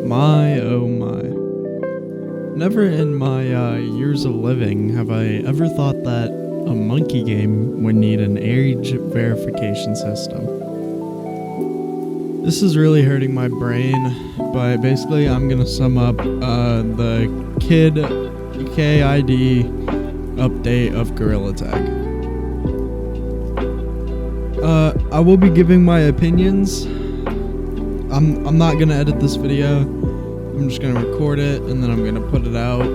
My oh my. Never in my years of living have I ever thought that a monkey game would need an age verification system. This is really hurting my brain, but basically I'm gonna sum up the kid KID update of Gorilla Tag. I will be giving my opinions. I'm not gonna edit this video. I'm just gonna record it and then I'm gonna put it out.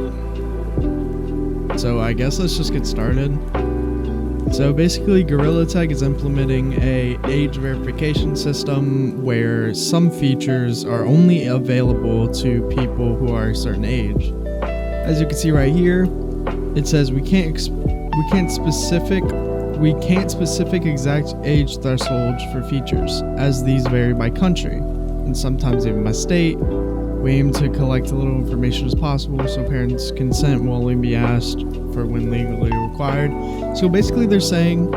So I guess let's just get started. So basically Gorilla Tag is implementing a age verification system where some features are only available to people who are a certain age. As you can see right here, it says we can't specific exact age thresholds for features, as these vary by country and sometimes even by state. We aim to collect as little information as possible so parents' consent will only be asked for when legally required. So basically they're saying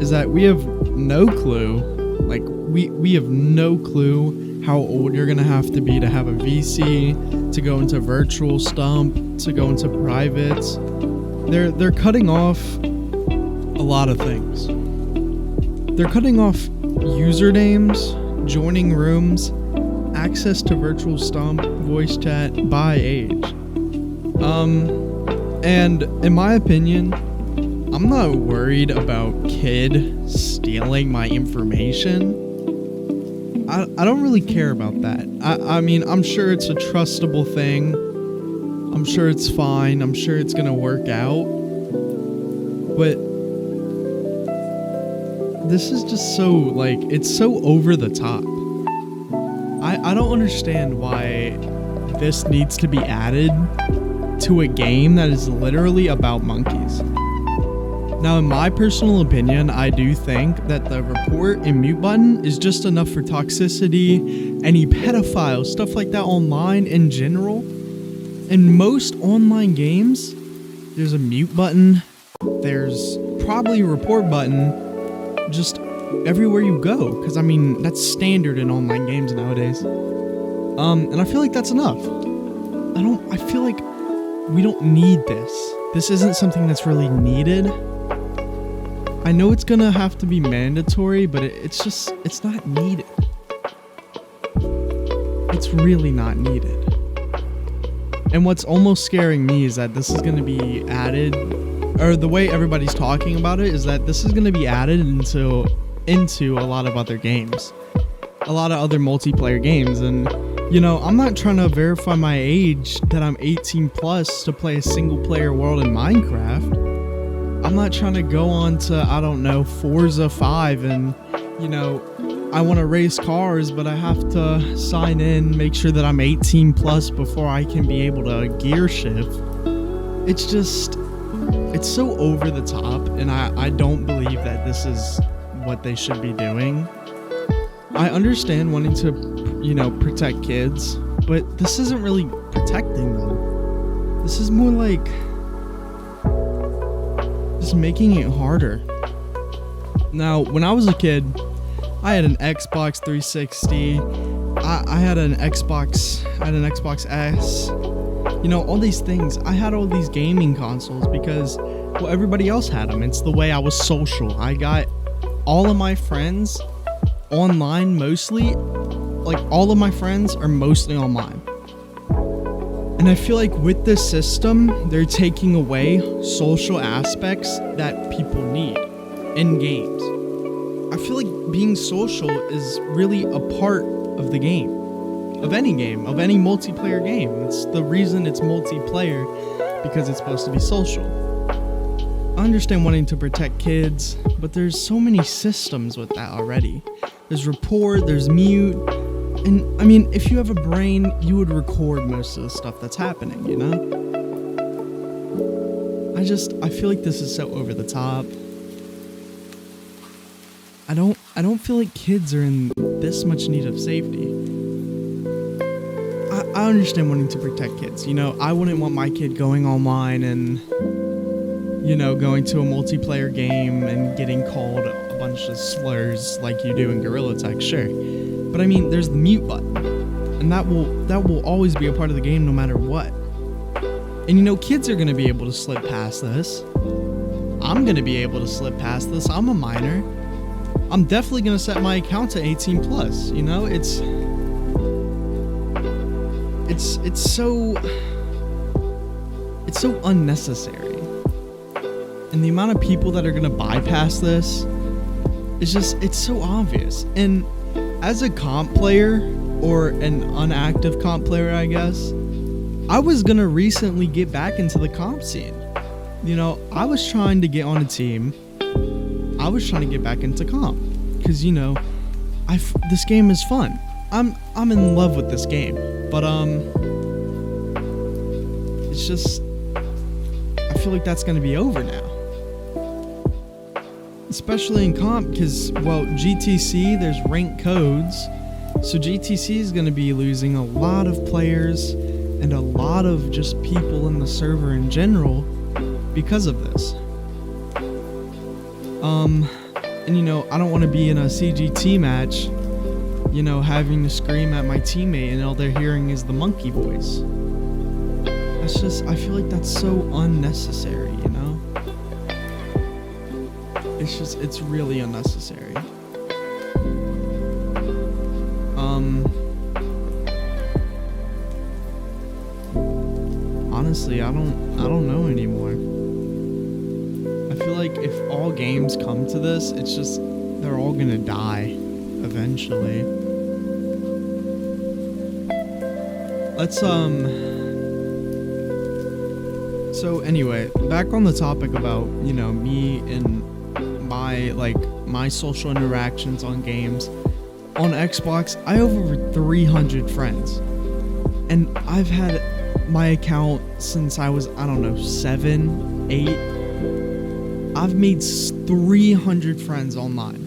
is that we have no clue, like we have no clue how old you're gonna have to be to have a VC, to go into virtual stump, to go into privates. They're cutting off a lot of things. They're cutting off usernames, joining rooms, access to virtual stump, voice chat by age. And in my opinion, I'm not worried about kid stealing my information. I don't really care about that. I mean, I'm sure it's a trustable thing. I'm sure it's fine. I'm sure it's gonna work out. But this is just so, like, it's so over the top. I don't understand why this needs to be added to a game that is literally about monkeys. Now, in my personal opinion, I do think that the report and mute button is just enough for toxicity, any pedophiles, stuff like that online in general. In most online games, there's a mute button, there's probably a report button, just everywhere you go, because I mean that's standard in online games nowadays. And I feel like that's enough. I feel like we don't need this. This isn't something that's really needed. I know it's gonna have to be mandatory, but it's not needed. It's really not needed. And what's almost scaring me is that this is gonna be added, or the way everybody's talking about it is that this is gonna be added into a lot of other games, a lot of other multiplayer games. And you know, I'm not trying to verify my age that I'm 18 plus to play a single player world in Minecraft. I'm not trying to go on to, I don't know, Forza 5 and, you know, I want to race cars, but I have to sign in, make sure that I'm 18 plus before I can be able to gear shift. It's just, it's so over the top, and I don't believe that this is what they should be doing. I understand wanting to, you know, protect kids, but this isn't really protecting them. This is more like just making it harder. Now, when I was a kid, I had an Xbox 360. I had an Xbox S. You know, all these things. I had all these gaming consoles because, well, everybody else had them. It's the way I was social. I got all of my friends online mostly. Like, all of my friends are mostly online. And I feel like with this system, they're taking away social aspects that people need in games. I feel like being social is really a part of the game. Of any multiplayer game. It's the reason it's multiplayer, because it's supposed to be social. I understand wanting to protect kids, but there's so many systems with that already. There's report, there's mute, and I mean, if you have a brain, you would record most of the stuff that's happening, you know? I feel like this is so over the top. I don't feel like kids are in this much need of safety. I understand wanting to protect kids. You know, I wouldn't want my kid going online and, you know, going to a multiplayer game and getting called a bunch of slurs like you do in Gorilla Tag, sure. But I mean, there's the mute button. And that will always be a part of the game no matter what. And you know, kids are going to be able to slip past this. I'm going to be able to slip past this. I'm a minor. I'm definitely going to set my account to 18 plus. You know, it's so unnecessary. And the amount of people that are going to bypass this is it's so obvious. And as a comp player, or an unactive comp player, I guess, I was going to recently get back into the comp scene. You know, I was trying to get on a team. I was trying to get back into comp because, you know, this game is fun. I'm in love with this game, but it's just, I feel like that's going to be over now. Especially in comp because, well, GTC, there's rank codes. So GTC is going to be losing a lot of players and a lot of just people in the server in general because of this. And you know, I don't want to be in a CGT match, you know, having to scream at my teammate and all they're hearing is the monkey voice. That's just, I feel like that's so unnecessary, you know? It's really unnecessary. Honestly, I don't know anymore. I feel like if all games come to this, it's just, they're all gonna die eventually. Let's, so anyway, back on the topic about, you know, me and my social interactions on games. On Xbox, I have over 300 friends. And I've had my account since I was, I don't know, 7, 8. I've made 300 friends online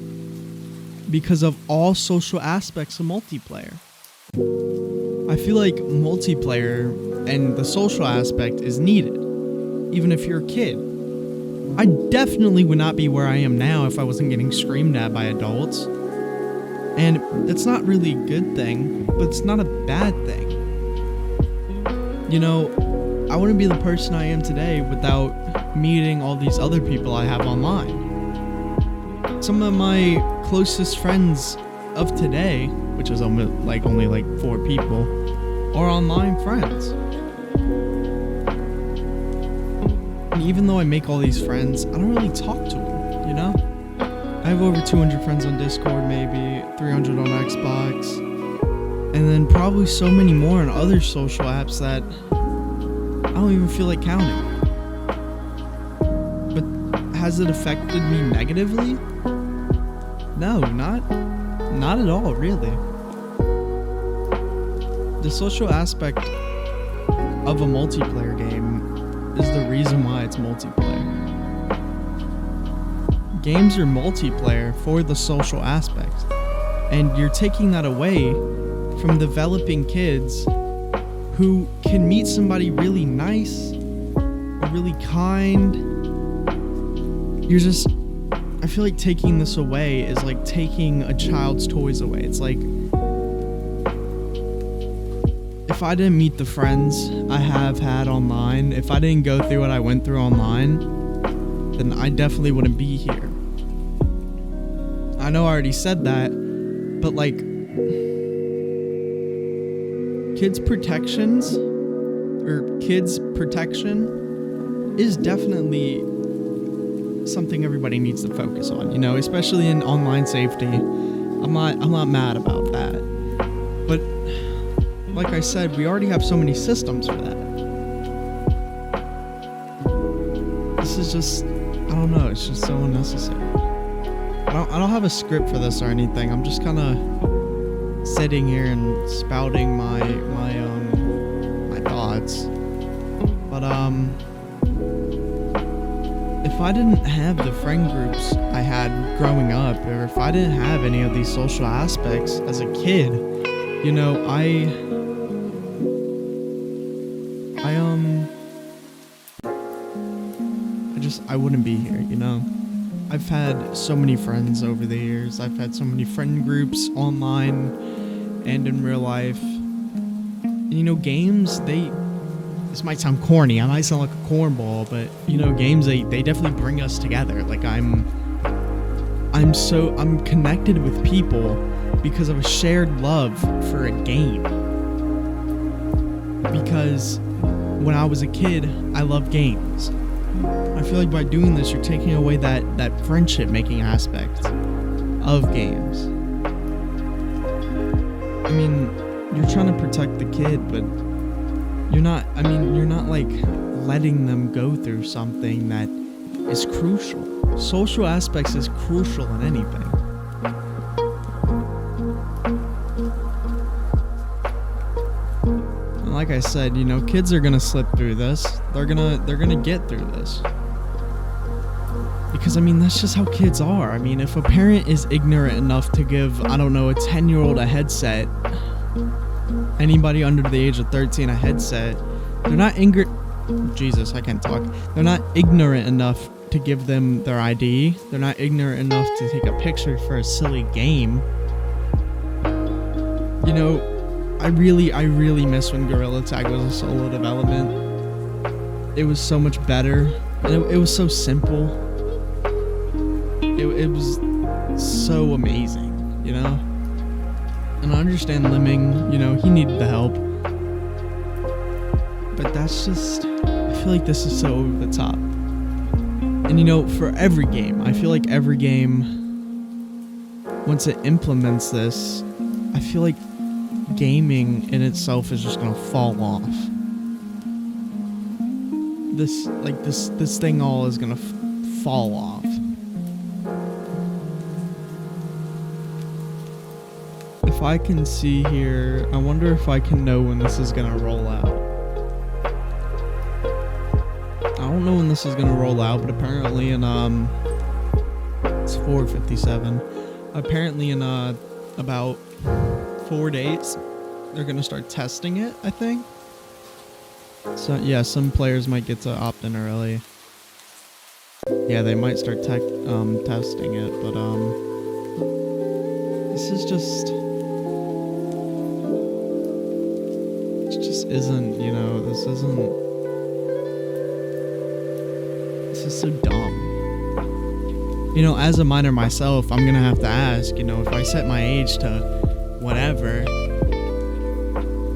because of all social aspects of multiplayer. I feel like multiplayer and the social aspect is needed, even if you're a kid. I definitely would not be where I am now if I wasn't getting screamed at by adults. And it's not really a good thing, but it's not a bad thing. You know, I wouldn't be the person I am today without meeting all these other people I have online. Some of my closest friends of today, which is only like 4 people, are online friends. And even though I make all these friends, I don't really talk to them, you know? I have over 200 friends on Discord, maybe 300 on Xbox, and then probably so many more on other social apps that I don't even feel like counting. But has it affected me negatively? No, not at all, really. The social aspect of a multiplayer game is the reason why it's multiplayer. Games are multiplayer for the social aspects, and you're taking that away from developing kids who can meet somebody really nice, really kind. I feel like taking this away is like taking a child's toys away. It's like, if I didn't meet the friends I have had online, if I didn't go through what I went through online, then I definitely wouldn't be here. I know I already said that, but like, kids' protection is definitely something everybody needs to focus on, you know, especially in online safety. I'm not mad about that. But like I said, we already have so many systems for that. This is just, I don't know, it's just so unnecessary. I don't have a script for this or anything. I'm just kind of sitting here and spouting my thoughts. But if I didn't have the friend groups I had growing up, or if I didn't have any of these social aspects as a kid, you know, I wouldn't be here, you know. I've had so many friends over the years. I've had so many friend groups online and in real life. And, games, this might sound corny, I might sound like a cornball, but, games, they definitely bring us together. Like, I'm connected with people because of a shared love for a game. Because when I was a kid, I loved games. I feel like by doing this, you're taking away that friendship making aspect of games. I mean, you're trying to protect the kid, but you're not like letting them go through something that is crucial. Social aspects is crucial in anything. And like I said, kids are gonna slip through this. They're gonna get through this. Because that's just how kids are. If a parent is ignorant enough to give, I don't know, a 10-year-old a headset, anybody under the age of 13 a headset, they're not Jesus, I can't talk. They're not ignorant enough to give them their ID. They're not ignorant enough to take a picture for a silly game. I really miss when Gorilla Tag was a solo development. It was so much better, and it was so simple. It was so amazing, And I understand Lemming, he needed the help. But that's just, I feel like this is so over the top. And for every game, I feel like every game, once it implements this, I feel like gaming in itself is just gonna fall off. This thing all is gonna fall off. If I can see here, I wonder if I can know when this is gonna roll out. I don't know when this is gonna roll out, but apparently in it's 4:57. Apparently in about 4 days, they're gonna start testing it, I think. So yeah, some players might get to opt in early. Yeah, they might start testing it, but this is just, it just isn't, this is so dumb. As a minor myself, I'm gonna have to ask, if I set my age to whatever,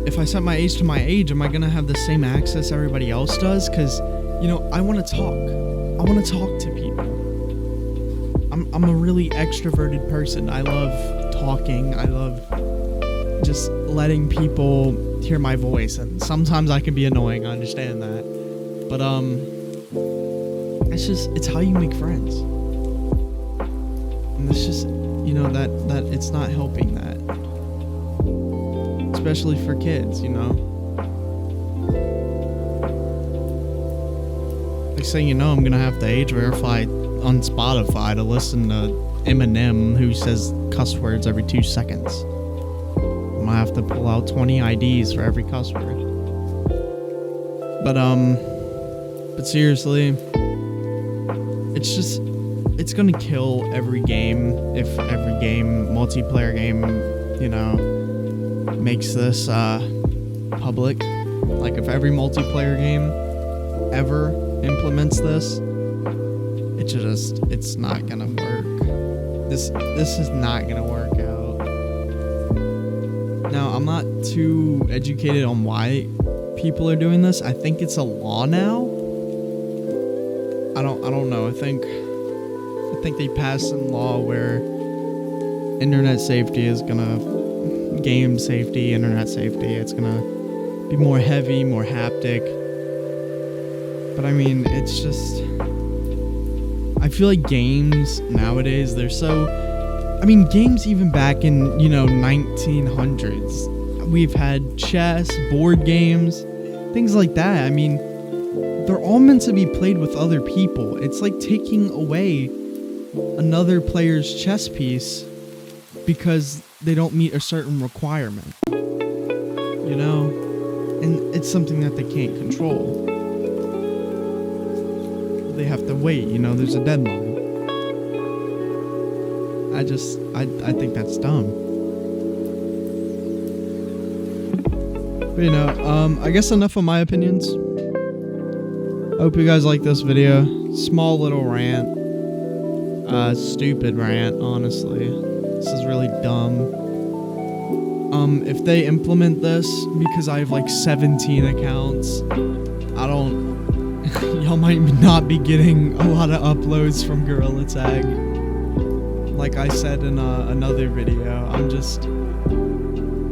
if I set my age to my age, am I gonna have the same access everybody else does? Because, I want to talk. I want to talk to people. I'm a really extroverted person. I love talking. I love just letting people hear my voice. And sometimes I can be annoying. I understand that. But, it's how you make friends. And it's just, that it's not helping that. Especially for kids, Like saying, I'm gonna have to age verify on Spotify to listen to Eminem, who says cuss words every 2 seconds. I'm gonna have to pull out 20 IDs for every cuss word. But seriously, it's gonna kill every game if every multiplayer game, makes this public. Like if every multiplayer game ever implements this, it's not gonna work. This is not gonna work out. Now, I'm not too educated on why people are doing this. I think it's a law now. I don't know. I think they passed some law where internet safety is gonna, game safety, internet safety, it's gonna be more heavy, more haptic. But it's just, I feel like games nowadays, they're so, games even back in, 1900s, we've had chess, board games, things like that. They're all meant to be played with other people. It's like taking away another player's chess piece because they don't meet a certain requirement. And it's something that they can't control. They have to wait, there's a deadline. I think that's dumb. But I guess enough of my opinions. Hope you guys like this video. Small little rant. Stupid rant, honestly. This is really dumb. If they implement this, because I have like 17 accounts, y'all might not be getting a lot of uploads from Gorilla Tag. Like I said in another video, I'm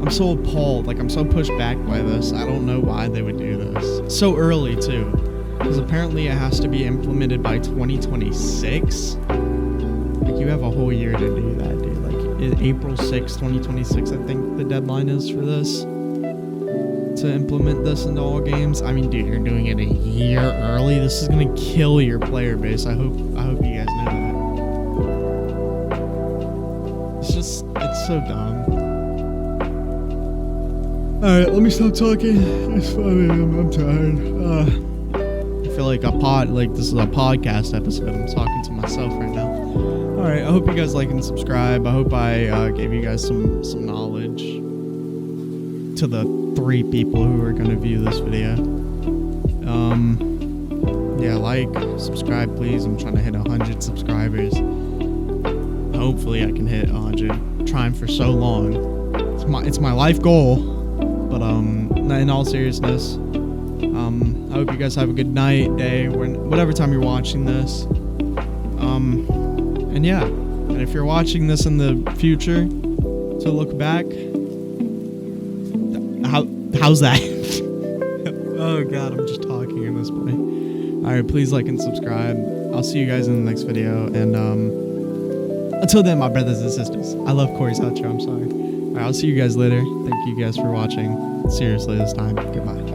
so appalled. Like, I'm so pushed back by this. I don't know why they would do this so early too, because apparently it has to be implemented by 2026. Like, you have a whole year to do that, dude. Like, April 6th, 2026, I think the deadline is for this, to implement this into all games. I mean, dude, you're doing it a year early. This is gonna kill your player base. I hope you guys know that. It's so dumb. Alright, let me stop talking. It's 5 a.m. I'm tired. I feel like this is a podcast episode. I'm talking to myself right now. Alright, I hope you guys like and subscribe. I hope I gave you guys some knowledge, to the 3 people who are gonna view this video. Yeah, like, subscribe, please. I'm trying to hit 100 subscribers. Hopefully I can hit 100. I'm trying for so long. It's my life goal. But in all seriousness, I hope you guys have a good night, day, whatever time you're watching this. And yeah, and if you're watching this in the future, to look back, how's that? Oh god, I'm just talking in this way. Alright, please like and subscribe. I'll see you guys in the next video, and until then, my brothers and sisters, I love Corey's outro, I'm sorry. Alright, I'll see you guys later. Thank you guys for watching. Seriously this time. Goodbye.